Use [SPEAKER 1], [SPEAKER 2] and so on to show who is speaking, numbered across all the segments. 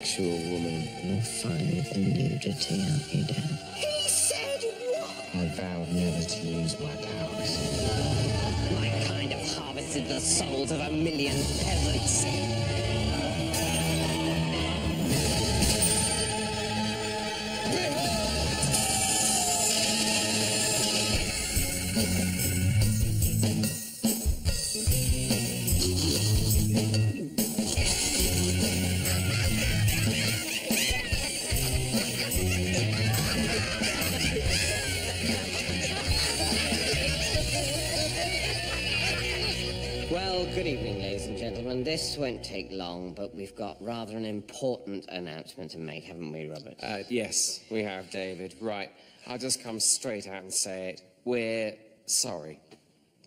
[SPEAKER 1] Sexual woman will find the nudity of you down.
[SPEAKER 2] He said what?
[SPEAKER 1] I vowed never to use my powers.
[SPEAKER 2] My kind have harvested the souls of 1,000,000 peasants. Well, good evening, ladies and gentlemen. This won't take long, but we've got rather an important announcement to make, haven't we, Robert?
[SPEAKER 3] Yes, we have, David. Right. I'll just come straight out and say it. We're sorry.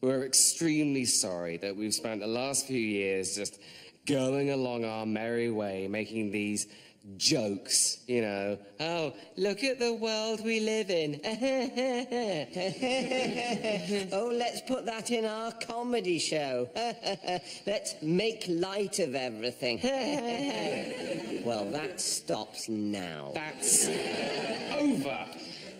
[SPEAKER 3] We're extremely sorry that we've spent the last few years just going along our merry way, making these jokes, you know. Oh, look at the world we live in.
[SPEAKER 2] Oh, let's put that in our comedy show. Let's make light of everything. Well, that stops now.
[SPEAKER 3] That's over.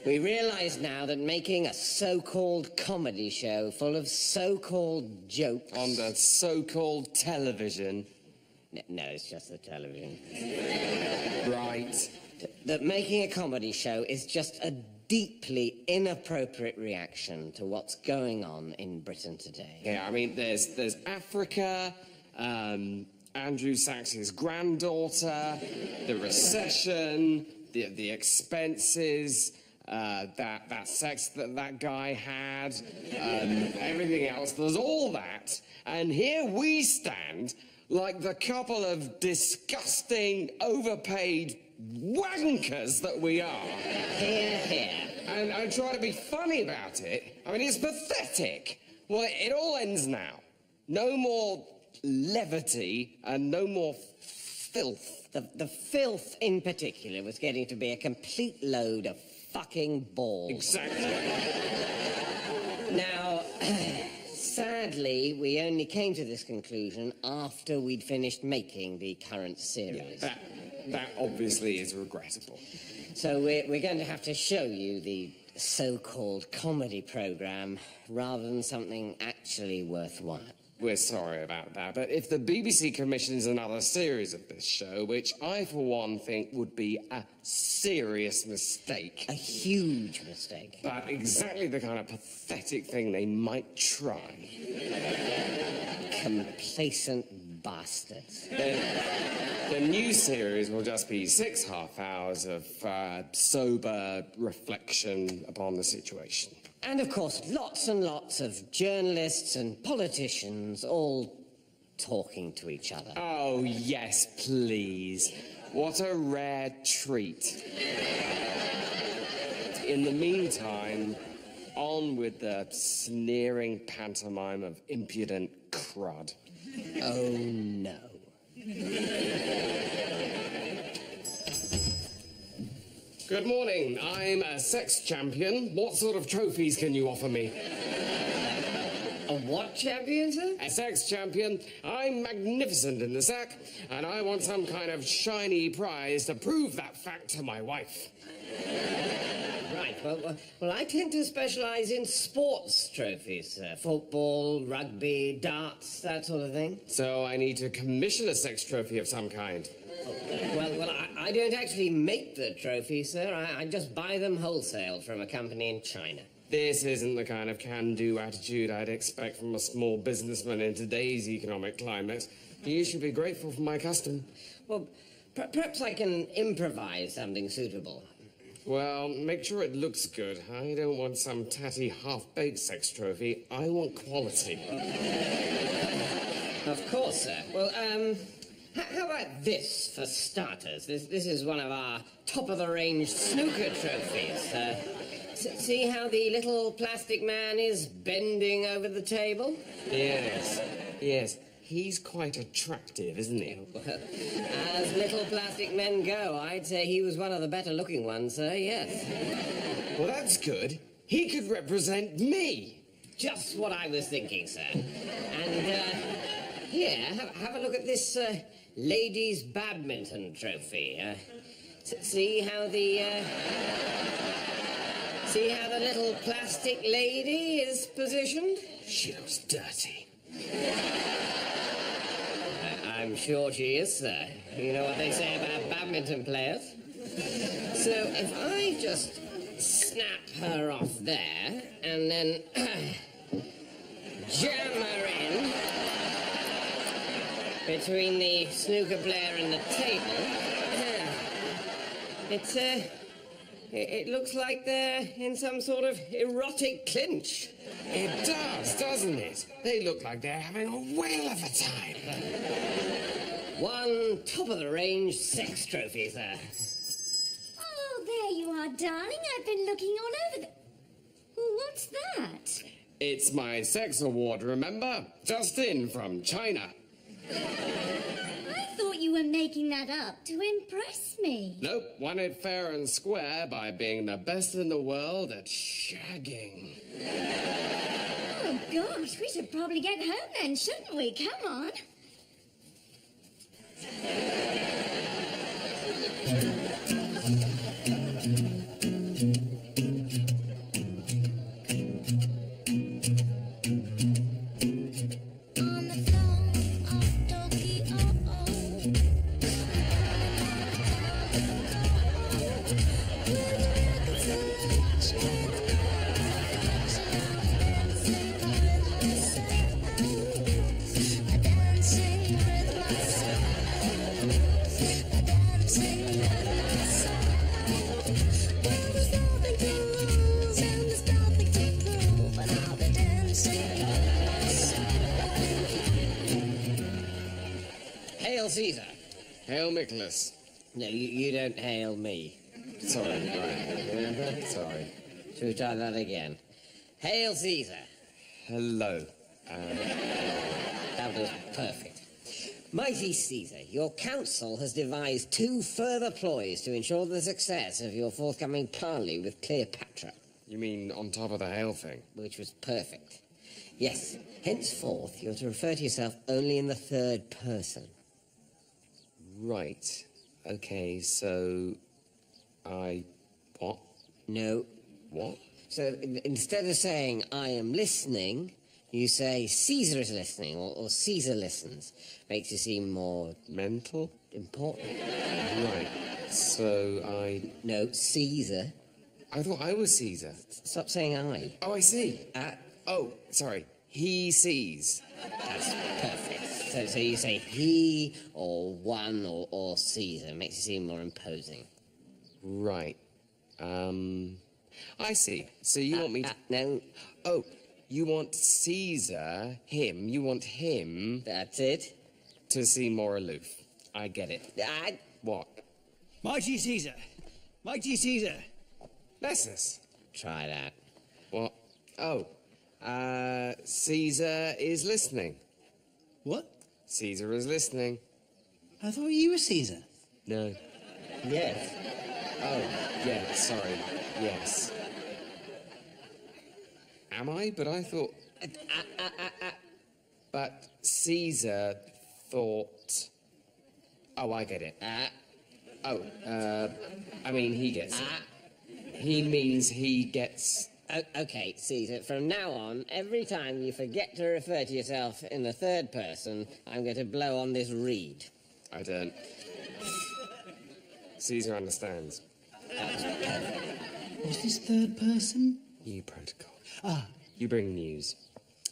[SPEAKER 2] We realise now that making a so-called comedy show full of so-called jokes...
[SPEAKER 3] On the so-called television.
[SPEAKER 2] No, it's just the television.
[SPEAKER 3] Right.
[SPEAKER 2] That making a comedy show is just a deeply inappropriate reaction to what's going on in Britain today.
[SPEAKER 3] Yeah, I mean, there's Africa, Andrew Sachs's granddaughter, the recession, the expenses, that sex that guy had, everything else. There's all that, and here we stand like the couple of disgusting, overpaid wankers that we are.
[SPEAKER 2] Hear, hear.
[SPEAKER 3] And I try to be funny about it. I mean, it's pathetic. Well, it all ends now. No more levity and no more filth.
[SPEAKER 2] The filth in particular was getting to be a complete load of fucking balls.
[SPEAKER 3] Exactly.
[SPEAKER 2] Now, sadly, we only came to this conclusion after we'd finished making the current series.
[SPEAKER 3] Yeah, that obviously is regrettable.
[SPEAKER 2] So we're going to have to show you the so-called comedy programme rather than something actually worthwhile.
[SPEAKER 3] We're sorry about that, but if the BBC commissions another series of this show, which I, for one, think would be a serious mistake.
[SPEAKER 2] A huge mistake.
[SPEAKER 3] But exactly the kind of pathetic thing they might try.
[SPEAKER 2] Complacent bastards.
[SPEAKER 3] The new series will just be 6 half hours of sober reflection upon the situation.
[SPEAKER 2] And, of course, lots and lots of journalists and politicians all talking to each other.
[SPEAKER 3] Oh, yes, please. What a rare treat. In the meantime, on with the sneering pantomime of impudent crud.
[SPEAKER 2] Oh, no.
[SPEAKER 3] Good morning. I'm a sex champion. What sort of trophies can you offer me?
[SPEAKER 2] A what champion, sir?
[SPEAKER 3] A sex champion. I'm magnificent in the sack, and I want some kind of shiny prize to prove that fact to my wife.
[SPEAKER 2] Right, well, I tend to specialise in sports trophies, sir. Football, rugby, darts, that sort of thing.
[SPEAKER 3] So I need to commission a sex trophy of some kind.
[SPEAKER 2] Well, I don't actually make the trophies, sir. I just buy them wholesale from a company in China.
[SPEAKER 3] This isn't the kind of can-do attitude I'd expect from a small businessman in today's economic climate. You should be grateful for my custom.
[SPEAKER 2] Well, perhaps I can improvise something suitable.
[SPEAKER 3] Well, make sure it looks good. I don't want some tatty half-baked sex trophy. I want quality.
[SPEAKER 2] Of course, sir. Well, how about this for starters? This is one of our top-of-the-range snooker trophies. See how the little plastic man is bending over the table?
[SPEAKER 3] Yes. He's quite attractive, isn't he?
[SPEAKER 2] Well, as little plastic men go, I'd say he was one of the better-looking ones, sir, yes.
[SPEAKER 3] Well, that's good. He could represent me.
[SPEAKER 2] Just what I was thinking, sir. And, here, have a look at this ladies' badminton trophy. See how the little plastic lady is positioned?
[SPEAKER 3] She looks dirty.
[SPEAKER 2] I'm sure she is, sir. You know what they say about badminton players? So if I just snap her off there and then jam her in between the snooker player and the table, it looks like they're in some sort of erotic clinch.
[SPEAKER 3] It does, doesn't it? They look like they're having a whale of a time.
[SPEAKER 2] One top-of-the-range sex trophy, sir.
[SPEAKER 4] Oh, there you are, darling. I've been looking all over the... Oh, what's that?
[SPEAKER 3] It's my sex award, remember? Just in from China.
[SPEAKER 4] I thought you were making that up to impress me.
[SPEAKER 3] Nope, won it fair and square by being the best in the world at shagging.
[SPEAKER 4] Oh, gosh, we should probably get home then, shouldn't we? Come on.
[SPEAKER 2] Hail Caesar.
[SPEAKER 3] Hail Nicholas.
[SPEAKER 2] No, you don't hail me.
[SPEAKER 3] Sorry, right. Remember? Sorry.
[SPEAKER 2] Should we try that again? Hail Caesar.
[SPEAKER 3] Hello.
[SPEAKER 2] That was perfect. Mighty Caesar, your council has devised 2 further ploys to ensure the success of your forthcoming parley with Cleopatra.
[SPEAKER 3] You mean on top of the hail thing?
[SPEAKER 2] Which was perfect. Yes, henceforth you're to refer to yourself only in the 3rd person.
[SPEAKER 3] Right. Okay, so... What?
[SPEAKER 2] No.
[SPEAKER 3] What?
[SPEAKER 2] So instead of saying, I am listening, you say, Caesar is listening, or Caesar listens. Makes you seem more...
[SPEAKER 3] Mental?
[SPEAKER 2] important.
[SPEAKER 3] Right. So
[SPEAKER 2] No, Caesar.
[SPEAKER 3] I thought I was Caesar.
[SPEAKER 2] Stop saying I.
[SPEAKER 3] Oh, I see. Oh, sorry. He sees.
[SPEAKER 2] That's perfect. So you say he, or one, or Caesar. Makes you seem more imposing.
[SPEAKER 3] Right. I see. So you want me to...
[SPEAKER 2] No.
[SPEAKER 3] Oh, you want Caesar, him, you want him...
[SPEAKER 2] That's it.
[SPEAKER 3] To seem more aloof. I get it. What?
[SPEAKER 5] Mighty Caesar! Mighty Caesar!
[SPEAKER 3] Nessus.
[SPEAKER 2] Try that.
[SPEAKER 3] What? Oh. Caesar is listening.
[SPEAKER 5] What?
[SPEAKER 3] Caesar is listening.
[SPEAKER 5] I thought you were Caesar.
[SPEAKER 3] No.
[SPEAKER 2] Yes.
[SPEAKER 3] Oh, yeah, sorry. Yes. Am I? But I thought... But Caesar thought... Oh, I get it. I mean, he gets it. He means he gets...
[SPEAKER 2] Okay, Caesar, from now on, every time you forget to refer to yourself in the 3rd person, I'm going to blow on this reed.
[SPEAKER 3] I don't. Caesar understands.
[SPEAKER 5] What's this 3rd person?
[SPEAKER 3] New protocol.
[SPEAKER 5] Ah.
[SPEAKER 3] You bring news.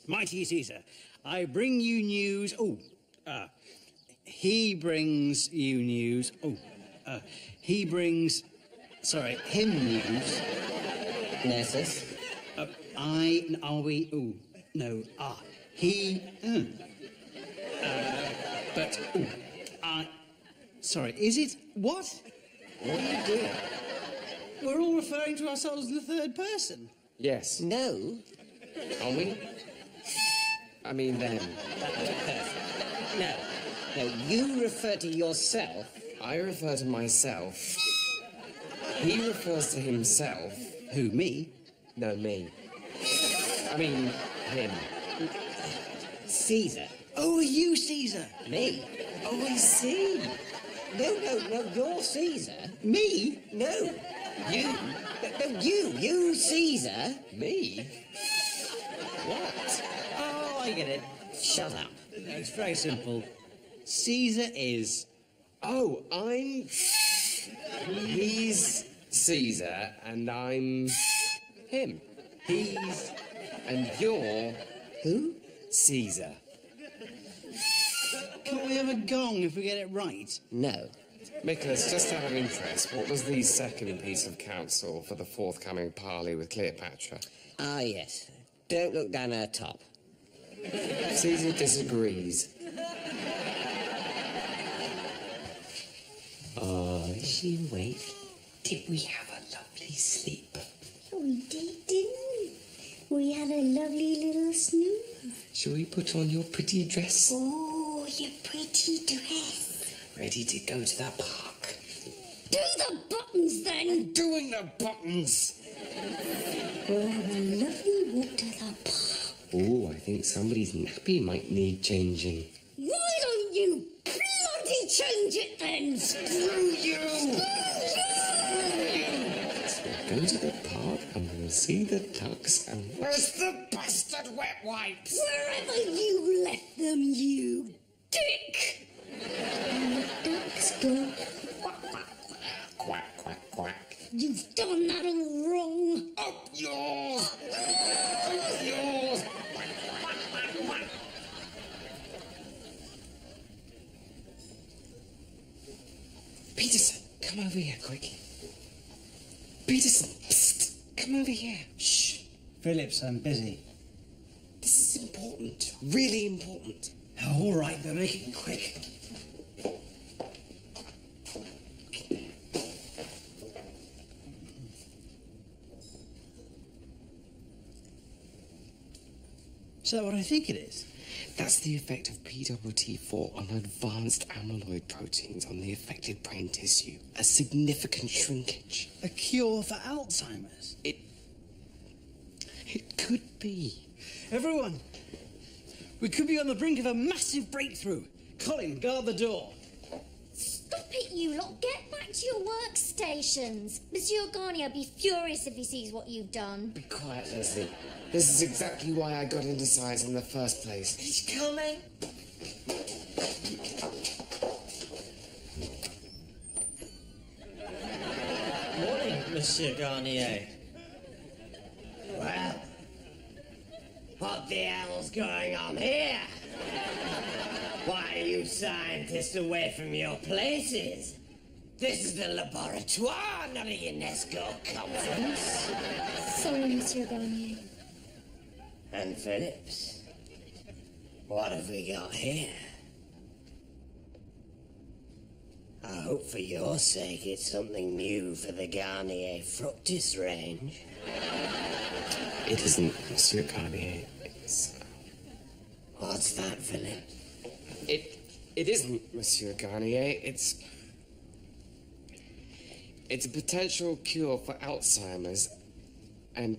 [SPEAKER 5] Mighty Caesar, I bring you news. He brings you news. He brings... Sorry, him news.
[SPEAKER 2] Nessus?
[SPEAKER 5] Are we... Oh, no. He... But... Sorry, is it... What?
[SPEAKER 2] What are you doing?
[SPEAKER 5] We're all referring to ourselves in the 3rd person.
[SPEAKER 3] Yes.
[SPEAKER 2] No.
[SPEAKER 3] Are we? I mean them.
[SPEAKER 2] No. No, you refer to yourself.
[SPEAKER 3] I refer to myself. He refers to himself.
[SPEAKER 5] Who, me?
[SPEAKER 3] No, me. I mean, him.
[SPEAKER 2] Caesar.
[SPEAKER 5] Oh, are you Caesar?
[SPEAKER 2] Me? Oh, I see. No, you're Caesar.
[SPEAKER 5] Me?
[SPEAKER 2] No, you. No, you Caesar.
[SPEAKER 3] Me? What?
[SPEAKER 2] Oh, I get it. Shut up.
[SPEAKER 5] No, it's very simple. Caesar is.
[SPEAKER 3] Oh, he's Caesar and I'm him.
[SPEAKER 5] He's.
[SPEAKER 3] And you're
[SPEAKER 2] Who?
[SPEAKER 3] Caesar.
[SPEAKER 5] Can't we have a gong if we get it right?
[SPEAKER 2] No.
[SPEAKER 3] Nicholas, just out of interest, what was the second piece of counsel for the forthcoming parley with Cleopatra?
[SPEAKER 2] Ah, yes. Don't look down her top.
[SPEAKER 3] Caesar disagrees.
[SPEAKER 2] Oh, is she awake? Did we have a lovely sleep?
[SPEAKER 4] We did, didn't we? We had a lovely little snooze.
[SPEAKER 3] Shall we put on your pretty dress?
[SPEAKER 4] Oh, your pretty dress.
[SPEAKER 3] Ready to go to the park.
[SPEAKER 4] Do the buttons then.
[SPEAKER 3] Doing the buttons!
[SPEAKER 4] We'll have a lovely walk to the park.
[SPEAKER 3] Oh, I think somebody's nappy might need changing.
[SPEAKER 4] Why don't you bloody change it then?
[SPEAKER 3] Screw you! So we'll go to the park and we'll see the ducks and... Where's the bastard wet wipes?
[SPEAKER 4] Wherever you left them, you dick! And the ducks go quack, quack, quack.
[SPEAKER 3] Quack, quack, quack.
[SPEAKER 4] You've done that all wrong.
[SPEAKER 3] Up yours! Up yours! Peterson, come over here, quick. Peterson, psst, come over here. Shh.
[SPEAKER 5] Phillips, I'm busy.
[SPEAKER 3] This is important, really important.
[SPEAKER 5] Oh, all right, but make it quick. Is that what I think it is?
[SPEAKER 3] That's the effect of PWT4 on advanced amyloid proteins on the affected brain tissue. A significant shrinkage.
[SPEAKER 5] A cure for Alzheimer's.
[SPEAKER 3] It could be.
[SPEAKER 5] Everyone, we could be on the brink of a massive breakthrough. Colin, guard the door.
[SPEAKER 4] Stop it, you lot. Get back to your workstations. Monsieur Garnier will be furious if he sees what you've done.
[SPEAKER 3] Be quiet, Leslie. This is exactly why I got into science in the first place.
[SPEAKER 2] He's coming. Morning, Monsieur Garnier. Well, what the hell's going on here? Why are you scientists away from your places? This is the laboratoire, not a UNESCO conference.
[SPEAKER 4] Sorry, Monsieur Garnier.
[SPEAKER 2] And Phillips, what have we got here? I hope for your sake it's something new for the Garnier Fructis range.
[SPEAKER 3] It isn't, Monsieur Garnier. It's...
[SPEAKER 2] What's that, Philip?
[SPEAKER 3] It isn't, Monsieur Garnier. It's a potential cure for Alzheimer's, and...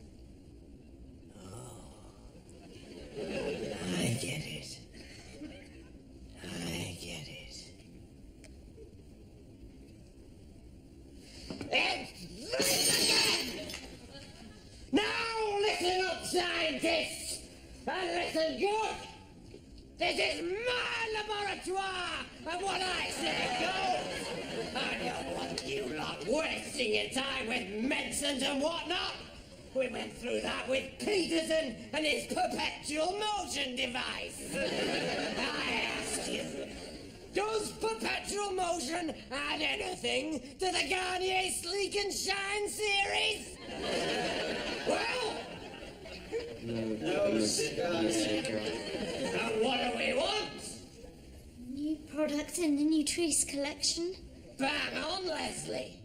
[SPEAKER 2] I get it. I get it. Now listen up, scientists! And listen good! This is my laboratoire, and what I say goes! I don't want you lot wasting your time with medicines and whatnot! We went through that with Peterson and his perpetual motion device. I ask you, does perpetual motion add anything to the Garnier Sleek and Shine series? Well, no, and what do we want?
[SPEAKER 4] New products in the Nutrice collection.
[SPEAKER 2] Bang on, Leslie.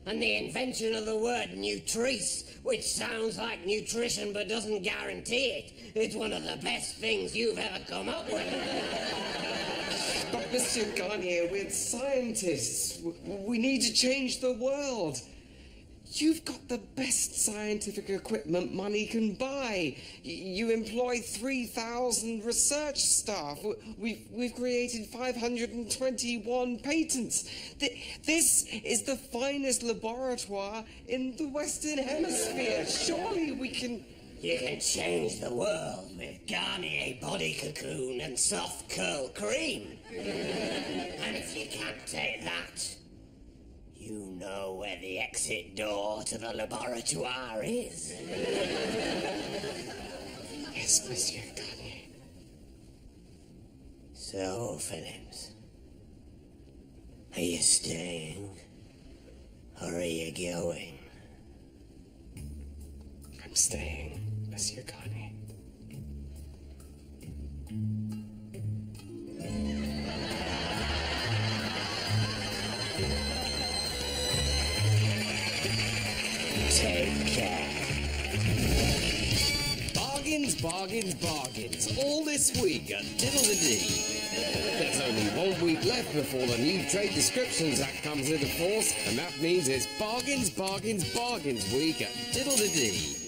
[SPEAKER 2] And the invention of the word Nutrice, which sounds like nutrition but doesn't guarantee it. It's one of the best things you've ever come up with.
[SPEAKER 3] But, Monsieur Garnier, we're scientists. We need to change the world. You've got the best scientific equipment money can buy. You employ 3,000 research staff. We've created 521 patents. This is the finest laboratory in the Western Hemisphere. Surely we can...
[SPEAKER 2] You can change the world with Garnier body cocoon and soft curl cream. And if you can't take that, you know where the exit door to the laboratoire is.
[SPEAKER 3] Yes, Monsieur Garnier.
[SPEAKER 2] So, Phillips, are you staying or are you going?
[SPEAKER 3] I'm staying, Monsieur Garnier.
[SPEAKER 2] Take care.
[SPEAKER 3] Bargains, bargains, bargains. All this week at Diddle-the-Dee. There's only 1 week left before the new Trade Descriptions Act comes into force, and that means it's bargains, bargains, bargains week at Diddle-the-Dee.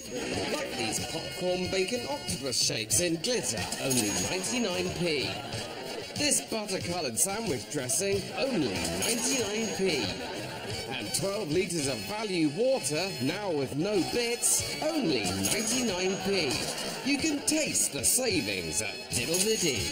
[SPEAKER 3] Like these popcorn bacon octopus shapes in glitter, only 99p. This butter-coloured sandwich dressing, only 99p. And 12 litres of value water, now with no bits, only 99p. You can taste the savings at Diddle-the-Dee.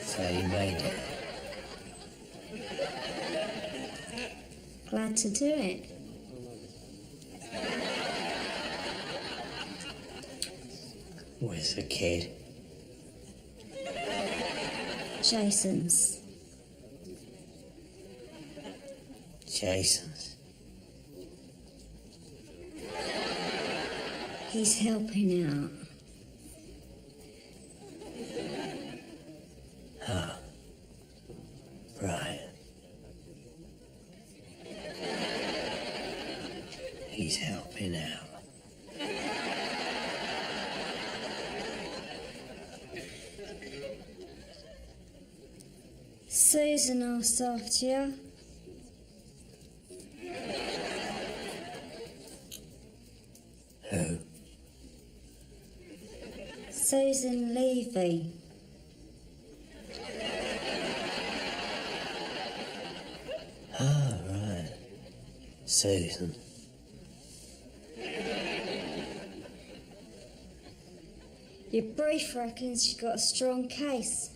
[SPEAKER 2] So you made it.
[SPEAKER 4] Glad to do it.
[SPEAKER 2] Where's the kid?
[SPEAKER 4] Jason's.
[SPEAKER 2] Jason's.
[SPEAKER 4] He's helping out.
[SPEAKER 2] Right. He's helping out.
[SPEAKER 4] Susan asked after you.
[SPEAKER 2] Who?
[SPEAKER 4] Susan Levy.
[SPEAKER 2] Ah, right. Susan.
[SPEAKER 4] Your brief reckons you got a strong case.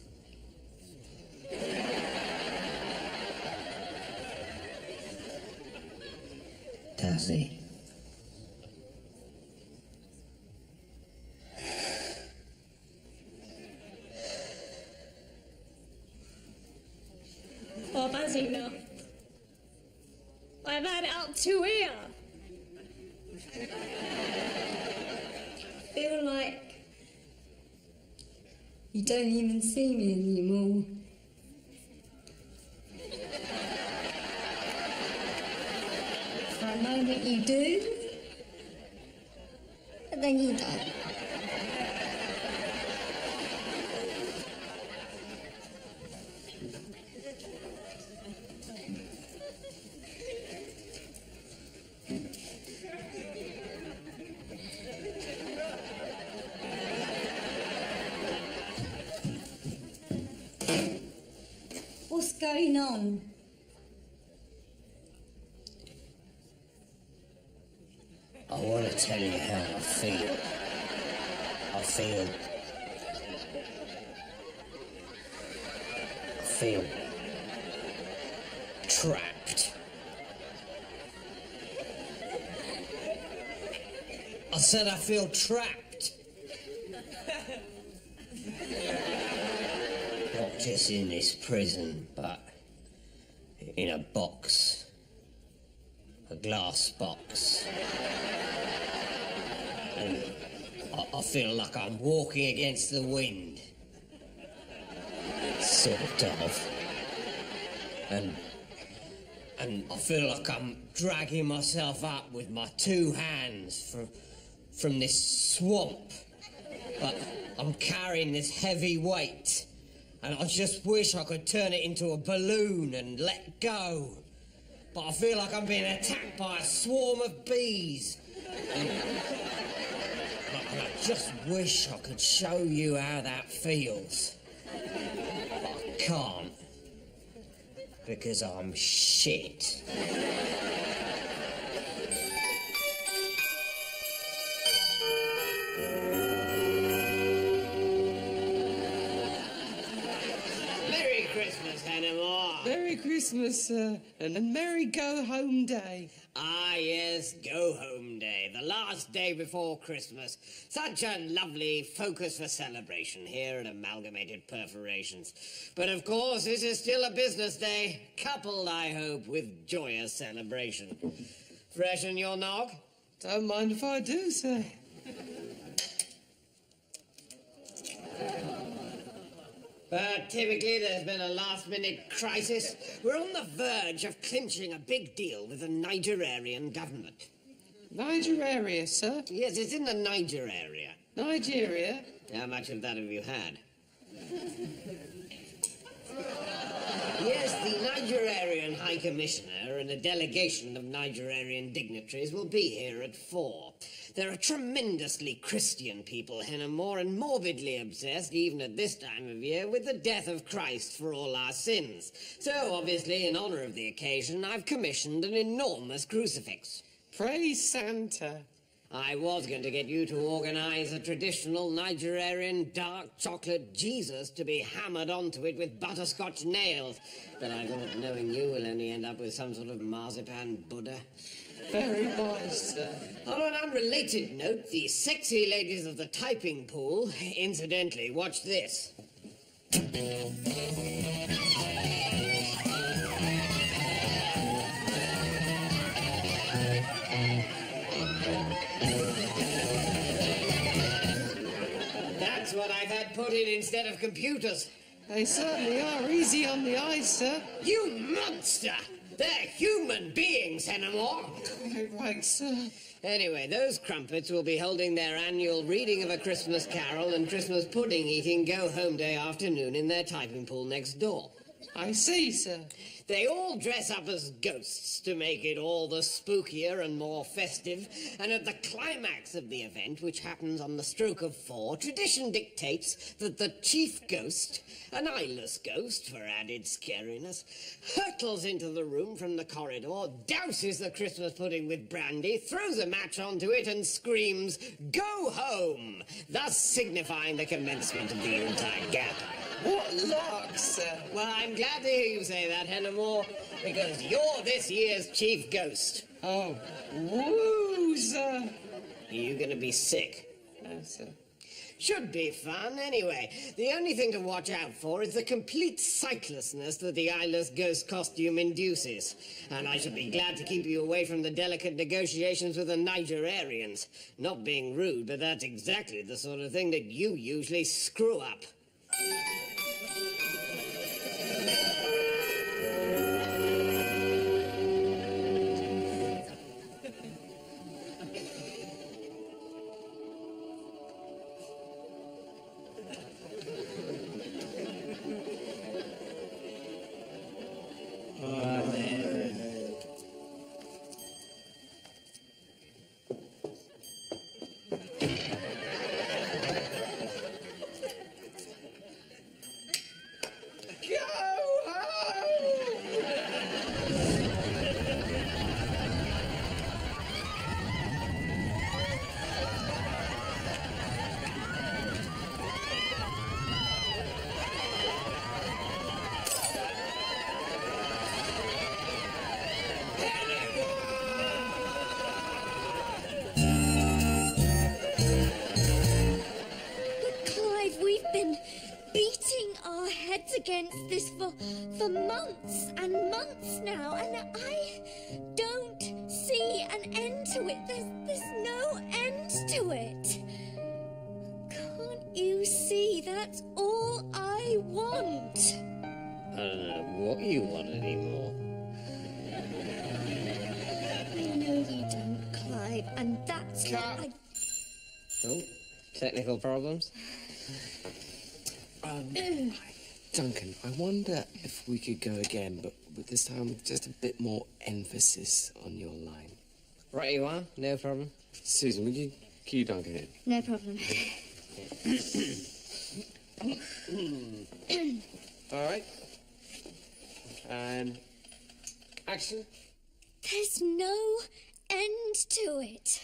[SPEAKER 2] Does he?
[SPEAKER 4] I've had enough. I've had it up to here. Feel like you don't even see me anymore. For a moment you do, but then you don't. What's going on?
[SPEAKER 2] I want to tell you how I feel. I feel trapped. I said I feel trapped. Not just in this prison, but in a box. A glass box. And I feel like I'm walking against the wind. Sort of. And And I feel like I'm dragging myself up with my 2 hands from this swamp. But I'm carrying this heavy weight. And I just wish I could turn it into a balloon and let go. But I feel like I'm being attacked by a swarm of bees. And I just wish I could show you how that feels. But I can't. Because I'm shit. Merry Christmas, Hannah.
[SPEAKER 3] Merry Christmas, and Merry Go Home Day.
[SPEAKER 2] Ah, yes, Go Home Day, the last day before Christmas. Such a lovely focus for celebration here at Amalgamated Perforations. But of course, this is still a business day, coupled, I hope, with joyous celebration. Fresh in your nog?
[SPEAKER 3] Don't mind if I do, sir.
[SPEAKER 2] But typically there's been a last-minute crisis. We're on the verge of clinching a big deal with the Nigerian government.
[SPEAKER 3] Nigeria, sir.
[SPEAKER 2] Yes, it's in the Niger area.
[SPEAKER 3] Nigeria?
[SPEAKER 2] How much of that have you had? Yes, the Nigerian High Commissioner and a delegation of Nigerian dignitaries will be here at 4. They're a tremendously Christian people, Hennemore, and morbidly obsessed, even at this time of year, with the death of Christ for all our sins. So, obviously, in honor of the occasion, I've commissioned an enormous crucifix.
[SPEAKER 3] Praise Santa.
[SPEAKER 2] I was going to get you to organize a traditional Nigerian dark chocolate Jesus to be hammered onto it with butterscotch nails. But I thought, knowing you, will only end up with some sort of marzipan Buddha.
[SPEAKER 3] Very nice, sir.
[SPEAKER 2] On an unrelated note, the sexy ladies of the typing pool, incidentally, watch this. That's what I've had put in instead of computers.
[SPEAKER 3] They certainly are easy on the eyes, sir.
[SPEAKER 2] You monster! They're human beings, Hennemore.
[SPEAKER 3] Right, sir.
[SPEAKER 2] Anyway, those crumpets will be holding their annual reading of A Christmas Carol and Christmas pudding eating go-home day afternoon in their typing pool next door.
[SPEAKER 3] I see, sir.
[SPEAKER 2] They all dress up as ghosts to make it all the spookier and more festive. And at the climax of the event, which happens on the stroke of 4, tradition dictates that the chief ghost, an eyeless ghost for added scariness, hurtles into the room from the corridor, douses the Christmas pudding with brandy, throws a match onto it and screams, "Go home!" thus signifying the commencement of the Yuletide gap.
[SPEAKER 3] What luck, sir.
[SPEAKER 2] Well, I'm glad to hear you say that, Hennemore, because you're this year's chief ghost.
[SPEAKER 3] Oh, woo, sir.
[SPEAKER 2] Are you going to be sick?
[SPEAKER 3] No, sir.
[SPEAKER 2] Should be fun, anyway. The only thing to watch out for is the complete sightlessness that the eyeless ghost costume induces. And I should be glad to keep you away from the delicate negotiations with the Nigerians. Not being rude, but that's exactly the sort of thing that you usually screw up.
[SPEAKER 4] Against this for months and months now, and I don't see an end to it. There's no end to it. Can't you see? That's all I want.
[SPEAKER 2] I don't know what you want anymore.
[SPEAKER 4] That's
[SPEAKER 3] Cut.
[SPEAKER 4] what I...
[SPEAKER 2] Oh, technical problems?
[SPEAKER 3] Duncan, I wonder if we could go again, but with this time with just a bit more emphasis on your line.
[SPEAKER 2] Right you are, no problem.
[SPEAKER 3] Susan, would you cue Duncan in?
[SPEAKER 4] No problem.
[SPEAKER 3] All right. And action.
[SPEAKER 4] There's no end to it.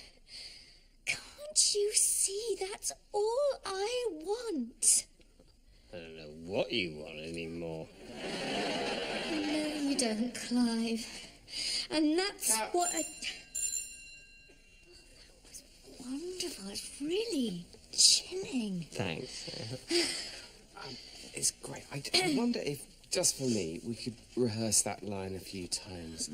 [SPEAKER 4] Can't you see that's all I want?
[SPEAKER 2] I don't know what you want anymore.
[SPEAKER 4] No, you don't, Clive. And that's what I... That was wonderful. It's really chilling.
[SPEAKER 2] Thanks.
[SPEAKER 3] It's great. I wonder if, just for me, we could rehearse that line a few times.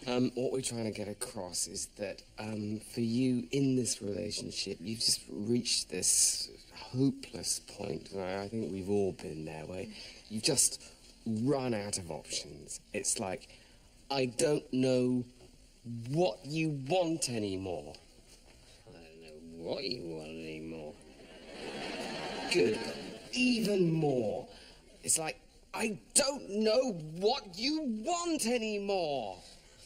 [SPEAKER 3] What we're trying to get across is that for you in this relationship, you've just reached this hopeless point. And I think we've all been there, where you've just run out of options. It's like, I don't know what you want anymore.
[SPEAKER 2] I don't know what you want anymore.
[SPEAKER 3] Good. Even more. It's like, I don't know what you want anymore.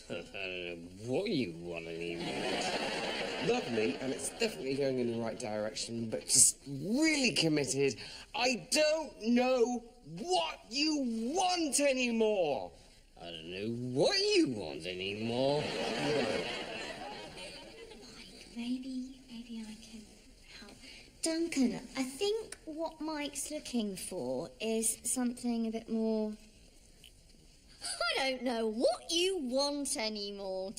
[SPEAKER 2] I don't know what you want anymore.
[SPEAKER 3] Lovely, and it's definitely going in the right direction, but just really committed. I don't know what you want anymore.
[SPEAKER 2] I don't know what you want anymore.
[SPEAKER 4] Maybe I can help. Duncan, I think what Mike's looking for is something a bit more... I don't know what you want anymore.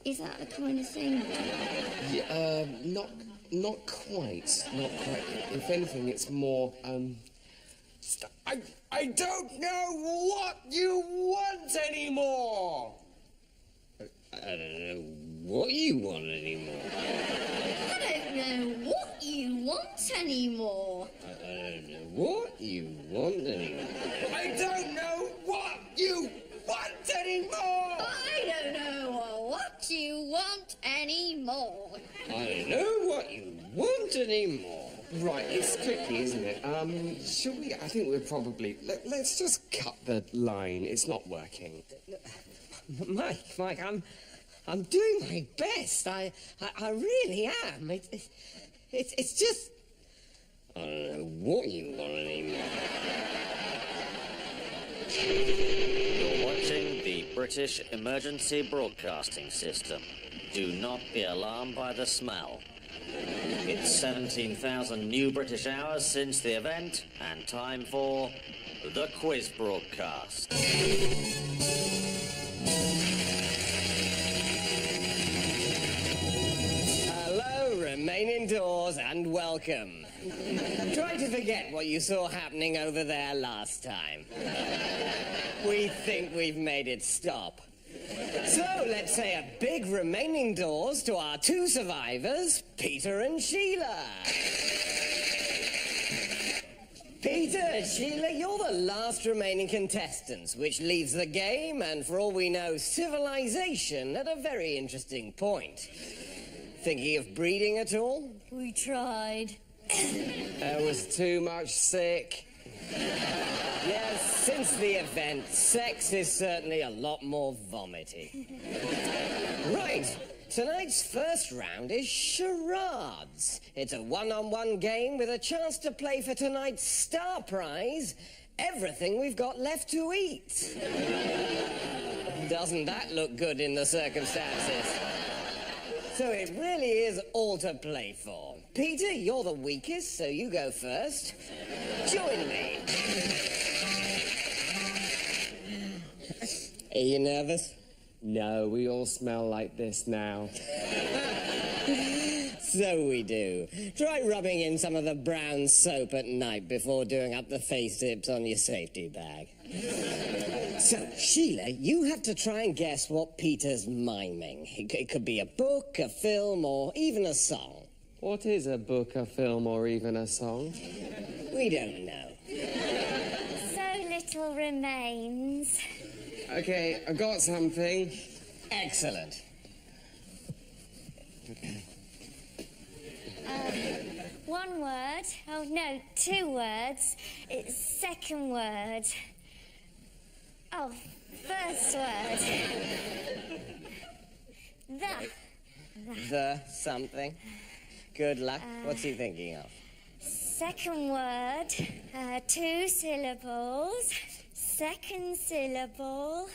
[SPEAKER 4] Is that the kind of thing?
[SPEAKER 3] Yeah, not quite. Not quite. If anything, it's more, I don't know what you want anymore.
[SPEAKER 2] I don't know what you want anymore.
[SPEAKER 4] I don't know what you want anymore.
[SPEAKER 2] I don't know what you want anymore.
[SPEAKER 3] I don't know what you want anymore.
[SPEAKER 4] I don't know what you want anymore.
[SPEAKER 2] I don't know what you want anymore.
[SPEAKER 3] Right, it's tricky, isn't it? Should we? I think we're probably. Let's just cut the line. It's not working.
[SPEAKER 2] Mike, I'm doing my best. I really am. It's just... I don't know what you want anymore.
[SPEAKER 6] You're watching the British Emergency Broadcasting System. Do not be alarmed by the smell. It's 17,000 new British hours since the event, and time for the quiz broadcast.
[SPEAKER 2] Hello, remain indoors and welcome. Try to forget what you saw happening over there last time. We think we've made it stop. So let's say a big remaining doors to our two survivors, Peter and Sheila. Peter and Sheila, you're the last remaining contestants, which leaves the game, and for all we know, civilization, at a very interesting point. Thinking of breeding at all?
[SPEAKER 4] We tried.
[SPEAKER 3] There was too much sick.
[SPEAKER 2] Yes, since the event, sex is certainly a lot more vomity. Right, tonight's first round is charades. It's a one-on-one game with a chance to play for tonight's star prize, everything we've got left to eat. Doesn't that look good in the circumstances? So it really is all to play for. Peter, you're the weakest, so you go first. Join me. Are you nervous?
[SPEAKER 3] No, we all smell like this now.
[SPEAKER 2] So we do. Try rubbing in some of the brown soap at night before doing up the face zips on your safety bag. So, Sheila, you have to try and guess what Peter's miming. It could be a book, a film, or even a song.
[SPEAKER 3] What is a book, a film, or even a song?
[SPEAKER 2] We don't know.
[SPEAKER 4] So little remains.
[SPEAKER 3] Okay, I got something.
[SPEAKER 2] Excellent.
[SPEAKER 4] One word. Oh, no, 2 words. It's second word. Oh, first word.
[SPEAKER 2] The something. Good luck. What's he thinking of?
[SPEAKER 4] Second word. 2 syllables. Second syllable.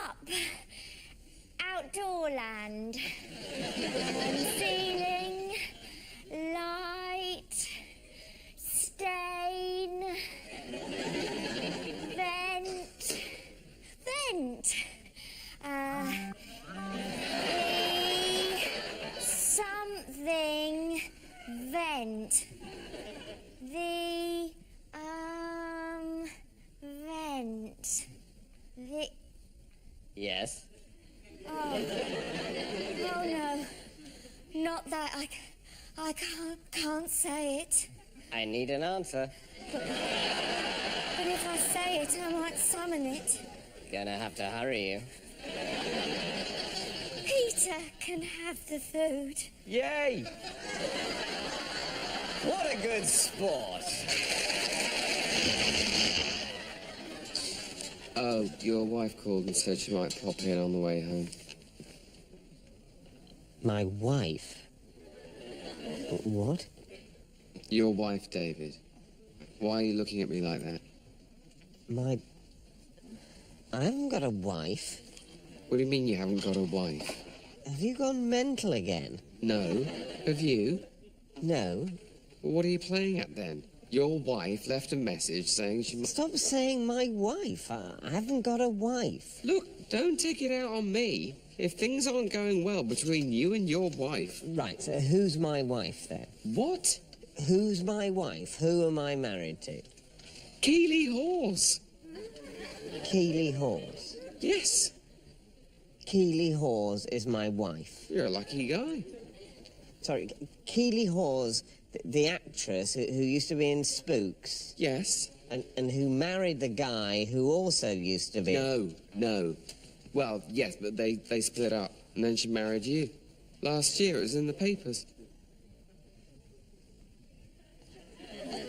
[SPEAKER 4] Up. Outdoor land. Ceiling. Light. Stain. Vent. Vent. Something. Vent. The, vent. The...
[SPEAKER 2] Yes.
[SPEAKER 4] Oh no. Not that. I can't say it.
[SPEAKER 2] I need an answer.
[SPEAKER 4] But if I say it, I might summon it.
[SPEAKER 2] Gonna have to hurry you.
[SPEAKER 4] Peter can have the food.
[SPEAKER 2] Yay! What a good sport.
[SPEAKER 3] Oh, your wife called and said she might pop in on the way home.
[SPEAKER 2] My wife? What?
[SPEAKER 3] Your wife, David. Why are you looking at me like that?
[SPEAKER 2] I haven't got a wife.
[SPEAKER 3] What do you mean you haven't got a wife?
[SPEAKER 2] Have you gone mental again?
[SPEAKER 3] No. Have you?
[SPEAKER 2] No.
[SPEAKER 3] Well, what are you playing at then? Your wife left a message saying she must...
[SPEAKER 2] Stop saying my wife. I haven't got a wife.
[SPEAKER 3] Look, don't take it out on me. If things aren't going well between you and your wife...
[SPEAKER 2] Right, so who's my wife then?
[SPEAKER 3] What?
[SPEAKER 2] Who's my wife? Who am I married to?
[SPEAKER 3] Keeley Hawes.
[SPEAKER 2] Keeley Hawes.
[SPEAKER 3] Yes.
[SPEAKER 2] Keeley Hawes is my wife.
[SPEAKER 3] You're a lucky guy.
[SPEAKER 2] Sorry, Keeley Hawes, the actress who used to be in Spooks.
[SPEAKER 3] Yes.
[SPEAKER 2] And who married the guy who also used to be...
[SPEAKER 3] No. Well, yes, but they split up. And then she married you. Last year, it was in the papers.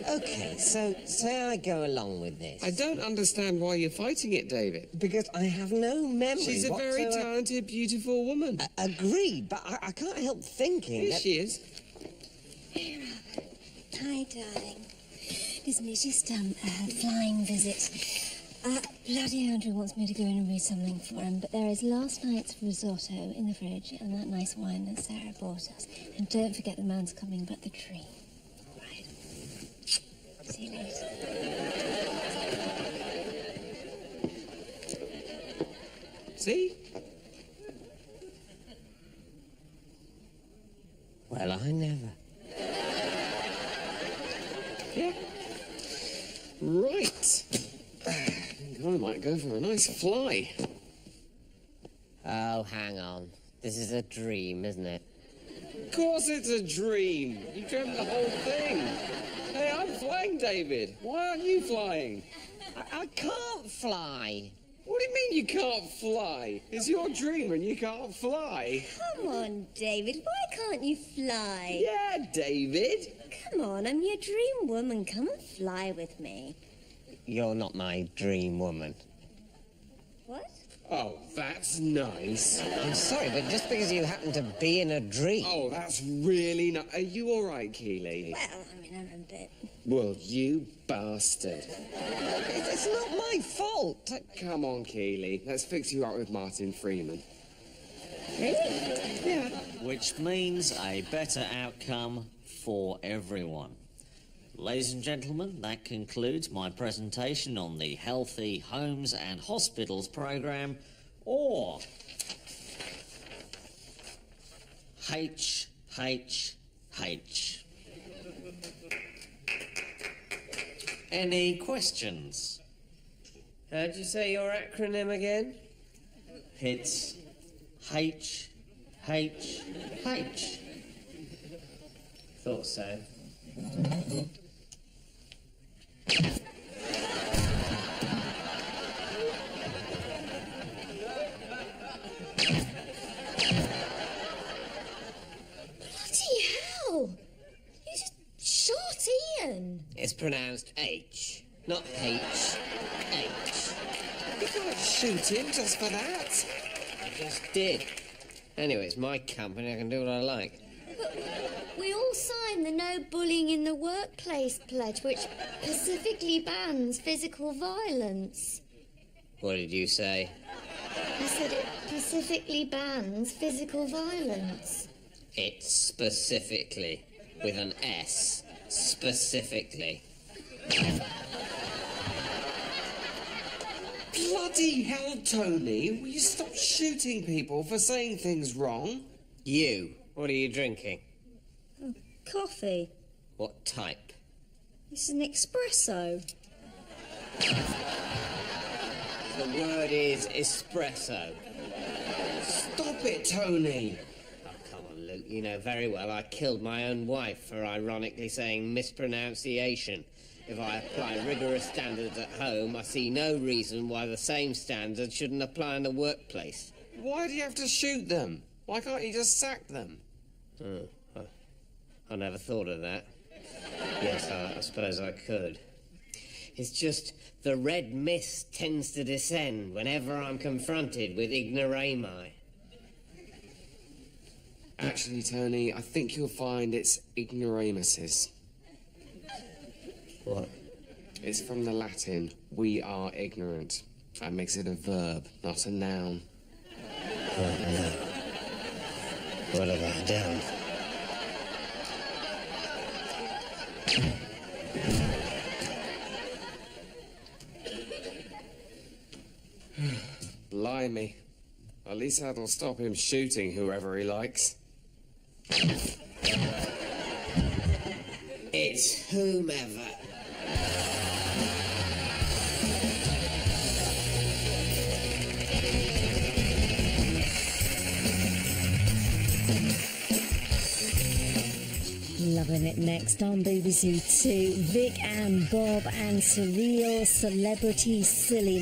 [SPEAKER 2] Okay, so say I go along with this.
[SPEAKER 3] I don't understand why you're fighting it, David.
[SPEAKER 2] Because I have no memory.
[SPEAKER 3] She's a very talented, beautiful woman.
[SPEAKER 2] Agreed, but I can't help thinking
[SPEAKER 3] Here
[SPEAKER 2] that...
[SPEAKER 3] she is.
[SPEAKER 7] Hi, darling. Listen, it's just a flying visit. Bloody Andrew wants me to go in and read something for him, but there is last night's risotto in the fridge and that nice wine that Sarah bought us. And don't forget the man's coming but the tree. All right. See you later.
[SPEAKER 3] See?
[SPEAKER 2] Well, I never.
[SPEAKER 3] Yeah. Right. I might go for a nice fly.
[SPEAKER 2] Oh, hang on. This is a dream, isn't it?
[SPEAKER 3] Of course it's a dream. You dreamt the whole thing. Hey, I'm flying, David. Why aren't you flying?
[SPEAKER 2] I can't fly.
[SPEAKER 3] What do you mean you can't fly? It's your dream and you can't fly.
[SPEAKER 7] Come on, David. Why can't you fly?
[SPEAKER 3] Yeah, David.
[SPEAKER 7] Come on, I'm your dream woman. Come and fly with me.
[SPEAKER 2] You're not my dream woman.
[SPEAKER 7] What?
[SPEAKER 3] Oh, that's nice.
[SPEAKER 2] I'm sorry, but just because you happen to be in a dream...
[SPEAKER 3] Oh, that's really nice. Are you all right, Keeley?
[SPEAKER 7] Well, I mean, I'm a bit...
[SPEAKER 3] Well, you bastard.
[SPEAKER 2] It's not my fault.
[SPEAKER 3] Come on, Keeley. Let's fix you up with Martin Freeman.
[SPEAKER 7] Really?
[SPEAKER 3] Yeah.
[SPEAKER 6] Which means a better outcome for everyone. Ladies and gentlemen, that concludes my presentation on the Healthy Homes and Hospitals programme, or HHH. Any questions?
[SPEAKER 2] How'd you say your acronym again?
[SPEAKER 6] It's HHH.
[SPEAKER 2] Thought so. pronounced H, not H. H.
[SPEAKER 3] You can't shoot him just for that.
[SPEAKER 2] I just did. Anyway, it's my company. I can do what I like.
[SPEAKER 4] We all signed the No Bullying in the Workplace pledge, which specifically bans physical violence.
[SPEAKER 2] What did you say?
[SPEAKER 4] I said it specifically bans physical violence.
[SPEAKER 2] It's specifically, with an S. Specifically.
[SPEAKER 3] Bloody hell, Tony! Will you stop shooting people for saying things wrong?
[SPEAKER 2] You, what are you drinking?
[SPEAKER 4] Coffee.
[SPEAKER 2] What type?
[SPEAKER 4] It's an espresso.
[SPEAKER 2] The word is espresso.
[SPEAKER 3] Stop it, Tony!
[SPEAKER 2] Oh, come on, Luke. You know very well I killed my own wife for ironically saying mispronunciation. If I apply rigorous standards at home, I see no reason why the same standards shouldn't apply in the workplace.
[SPEAKER 3] Why do you have to shoot them? Why can't you just sack them?
[SPEAKER 2] Oh, I never thought of that. Yes, I suppose I could. It's just the red mist tends to descend whenever I'm confronted with ignoramus.
[SPEAKER 3] Actually, Tony, I think you'll find it's ignoramuses.
[SPEAKER 2] What?
[SPEAKER 3] It's from the Latin, we are ignorant. That makes it a verb, not a noun.
[SPEAKER 2] Oh, no. What have I done?
[SPEAKER 3] Blimey. At least that'll stop him shooting whoever he likes.
[SPEAKER 2] It's whomever.
[SPEAKER 7] Loving it next on BBC Two. Vic and Bob and Surreal Celebrity Silly.